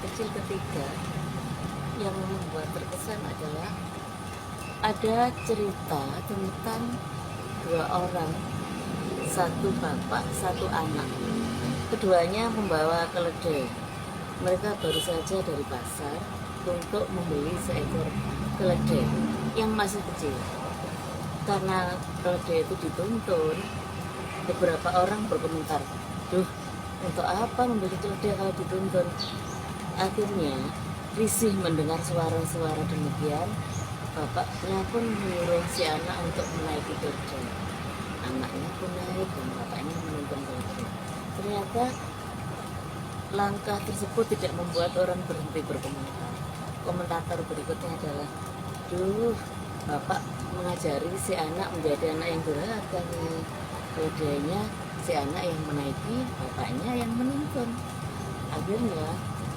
kecil ketiga yang membuat terkesan adalah ada cerita tentang dua orang, satu bapak, satu anak. Keduanya membawa keledai. Mereka baru saja dari pasar untuk membeli seekor keledai yang masih kecil. Karena keledai itu dituntun, beberapa orang berkomentar, "Duh, untuk apa membeli keledai kalau dituntun?" Akhirnya risih mendengar suara-suara demikian, bapaknya pun menyuruh si anak untuk menaiki keledai. Anaknya pun naik dan bapaknya menuntun keledai. Ternyata langkah tersebut tidak membuat orang berhenti berkomentar. Komentator berikutnya adalah, "Duh, bapak mengajari si anak menjadi anak yang durhaka nih. Keledainya si anak yang menaiki, bapaknya yang menuntun." Akhirnya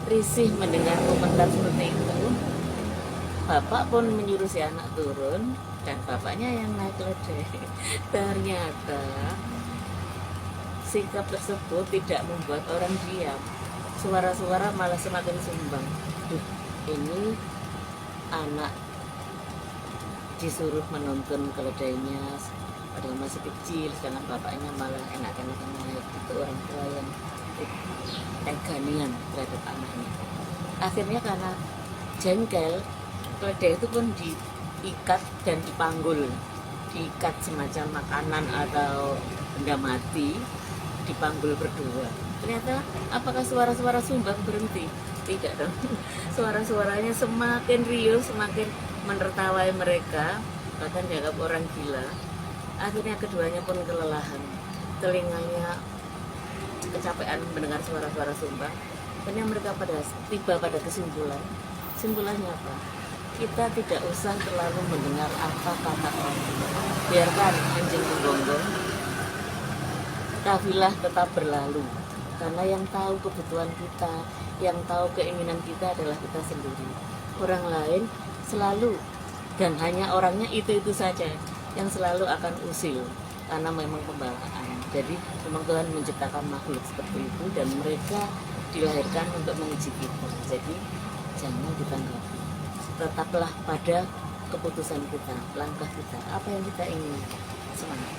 risih mendengar komentar seperti itu, bapak pun menyuruh si anak turun dan bapaknya yang naik keledai. Ternyata sikap tersebut tidak membuat orang diam. Suara-suara malah semakin sumbang. Duh, ini anak disuruh menuntun keledainya padahal masih kecil, sedangkan bapaknya malah enak-enakan naik. Itu orang tua yang teganian terhadap anaknya. Akhirnya karena jengkel, keledai itu pun diikat dan dipanggul, diikat semacam makanan atau benda mati, dipanggul berdua. Ternyata apakah suara-suara sumbang berhenti? Tidak dong. Suara-suaranya semakin riuh, semakin menertawai mereka, bahkan dianggap orang gila. Akhirnya keduanya pun kelelahan, telinganya kecapean mendengar suara-suara sumbang. Akhirnya mereka tiba pada kesimpulan. Kesimpulannya apa? Kita tidak usah terlalu mendengar apa kata orang. Biarkan anjing menggonggong, kafilah tetap berlalu. Karena yang tahu kebutuhan kita, yang tahu keinginan kita adalah kita sendiri. Orang lain selalu dan hanya orangnya itu-itu saja yang selalu akan usil karena memang pembawaan. Jadi memang Tuhan menciptakan makhluk seperti itu dan mereka dilahirkan untuk menguji kita. Jadi jangan ditanggapi. Tetaplah pada keputusan kita, langkah kita, apa yang kita ingin. Semangat.